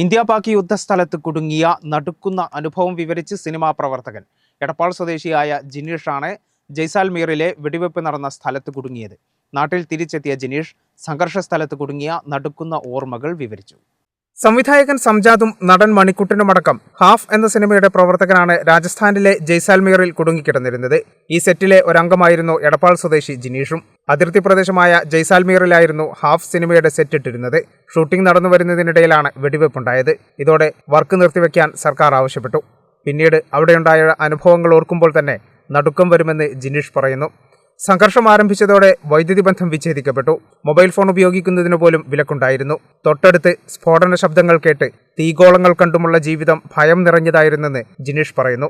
India-Pak യുദ്ധസ്ഥലത്ത് കുടുങ്ങിയ നടുക്കുന്ന അനുഭവം വിവരിച്ച് സിനിമാ പ്രവർത്തകൻ എടപ്പാൾ സ്വദേശിയായ ജിനീഷാണ് ജയ്സാൽമീറിലെ വെടിവെപ്പ് നടന്ന സ്ഥലത്ത് കുടുങ്ങിയത്. നാട്ടിൽ തിരിച്ചെത്തിയ ജിനീഷ് സംഘർഷ സ്ഥലത്ത് കുടുങ്ങിയ നടുക്കുന്ന ഓർമ്മകൾ വിവരിച്ചു. സംവിധായകൻ സംജാദും നടൻ മണിക്കുട്ടനുമടക്കം ഹാഫ് എന്ന സിനിമയുടെ പ്രവർത്തകനാണ് രാജസ്ഥാനിലെ ജയ്സാൽമീറിൽ കുടുങ്ങിക്കിടന്നിരുന്നത്. ഈ സെറ്റിലെ ഒരംഗമായിരുന്നു എടപ്പാൾ സ്വദേശി ജിനീഷും. അതിർത്തി പ്രദേശമായ ജയ്സാൽമീറിലായിരുന്നു ഹാഫ് സിനിമയുടെ സെറ്റ് ഇട്ടിരുന്നത്. ഷൂട്ടിംഗ് നടന്നു വരുന്നതിനിടയിലാണ് വെടിവെപ്പുണ്ടായത്. ഇതോടെ വർക്ക് നിർത്തിവെക്കാൻ സർക്കാർ ആവശ്യപ്പെട്ടു. പിന്നീട് അവിടെയുണ്ടായ അനുഭവങ്ങൾ ഓർക്കുമ്പോൾ തന്നെ നടുക്കം വരുമെന്ന് ജിനീഷ് പറയുന്നു. സംഘർഷം ആരംഭിച്ചതോടെ വൈദ്യുതി ബന്ധം വിച്ഛേദിക്കപ്പെട്ടു. മൊബൈൽ ഫോൺ ഉപയോഗിക്കുന്നതിന് പോലും വിലക്കുണ്ടായിരുന്നു. തൊട്ടടുത്ത് സ്ഫോടന ശബ്ദങ്ങൾ കേട്ട് തീഗോളങ്ങൾ കണ്ടുമുള്ള ജീവിതം ഭയം നിറഞ്ഞതായിരുന്നെന്ന് ജിനീഷ് പറയുന്നു.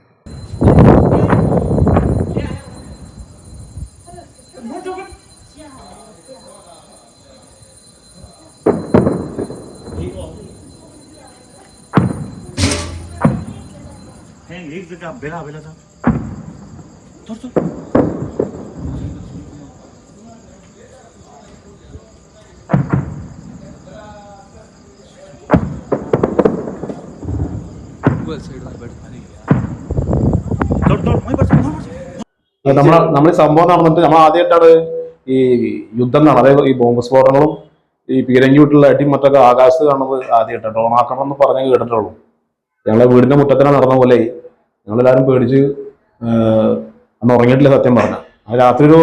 നമ്മൾ സംഭവം നടന്നിട്ട് നമ്മൾ ആദ്യമായിട്ടാണ് ഈ യുദ്ധം കാണുന്നത്. അതായത് ഈ ബോംബ് സ്ഫോടനങ്ങളും ഈ പീരങ്കിയിട്ടുള്ള അടിയും മറ്റൊക്കെ ആകാശത്ത് കാണുന്നത് ആദ്യമായിട്ടാണ്. ഡ്രോൺ ആക്കണം എന്ന് പറഞ്ഞ് കേട്ടിട്ടുള്ളൂ. ഞങ്ങളെ വീടിന്റെ മുറ്റത്തിനാണ് നടന്ന പോലെ ഞങ്ങളെല്ലാവരും പേടിച്ച് അന്ന് ഉറങ്ങിയിട്ടില്ല. സത്യം പറഞ്ഞാൽ രാത്രി ഒരു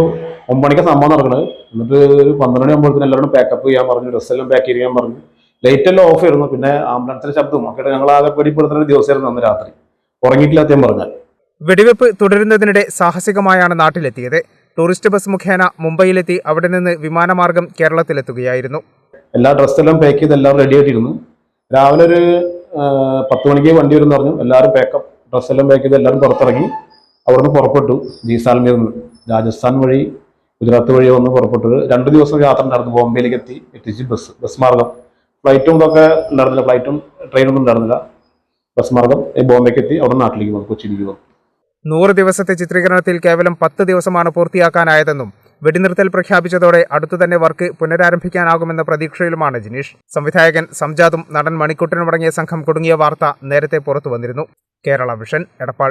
9 മണിക്ക് സംഭവം നടക്കുന്നത്. എന്നിട്ട് ഒരു 12 മണിയാകുമ്പോഴത്തേനും എല്ലാവരും പാക്കപ്പ് ചെയ്യാൻ പറഞ്ഞു, ഡ്രസ്സെല്ലാം പാക്ക് ചെയ്യാൻ പറഞ്ഞു. ലൈറ്റ് എല്ലാം ഓഫ് ആയിരുന്നു. പിന്നെ ആംബുലൻസിന്റെ ശബ്ദവും ഒക്കെ ഞങ്ങളാകെ പേടിപ്പെടുത്തുന്ന ഒരു ദിവസമായിരുന്നു അന്ന് രാത്രി. ഉറങ്ങിയിട്ടില്ല സത്യം പറഞ്ഞാൽ. വെടിവെപ്പ് തുടരുന്നതിനിടെ സാഹസികമായാണ് നാട്ടിലെത്തിയത്. ടൂറിസ്റ്റ് ബസ് മുഖേന മുംബൈയിലെത്തി അവിടെ നിന്ന് വിമാനമാർഗം കേരളത്തിലെത്തുകയായിരുന്നു. എല്ലാ ഡ്രസ്സെല്ലാം പാക്ക് ചെയ്ത് എല്ലാവരും റെഡി ആയിട്ടിരുന്നു. രാവിലെ ഒരു 10 മണിക്ക് വണ്ടി വരുമെന്ന് പറഞ്ഞു. എല്ലാവരും പാക്കപ്പ് ഡ്രസ്സെല്ലാം പാക്ക് ചെയ്ത് എല്ലാവരും പുറത്തിറങ്ങി അവിടുന്ന് പുറപ്പെട്ടു. ജയ്സാൽമീറിൽ നിന്ന് രാജസ്ഥാൻ വഴി ഗുജറാത്ത് വഴി വന്ന് പുറപ്പെട്ടു. 2 ദിവസം യാത്ര ഉണ്ടായിരുന്നു. ബോംബെയിലേക്ക് എത്തിച്ച് ബസ് മാർഗം. ഫ്ലൈറ്റും ഇതൊക്കെ ഉണ്ടായിരുന്നില്ല. ഫ്ലൈറ്റും ട്രെയിനൊന്നും ഉണ്ടായിരുന്നില്ല. ബസ് മാർഗം ബോംബെക്ക് എത്തി അവിടെ നാട്ടിലേക്ക് വന്നു, കൊച്ചിയിലേക്ക് വന്നു. 100 ദിവസത്തെ ചിത്രീകരണത്തിൽ കേവലം 10 ദിവസമാണ് പൂർത്തിയാക്കാനായതെന്നും വെടിനിർത്തൽ പ്രഖ്യാപിച്ചതോടെ അടുത്തുതന്നെ വർക്ക് പുനരാരംഭിക്കാനാകുമെന്ന പ്രതീക്ഷയിലുമാണ് ജിനീഷ്. സംവിധായകൻ സംജാദും നടൻ മണിക്കുട്ടനുമടങ്ങിയ സംഘം കുടുങ്ങിയ വാർത്ത നേരത്തെ പുറത്തു വന്നിരുന്നു. കേരള വിഷൻ, എടപ്പാൾ.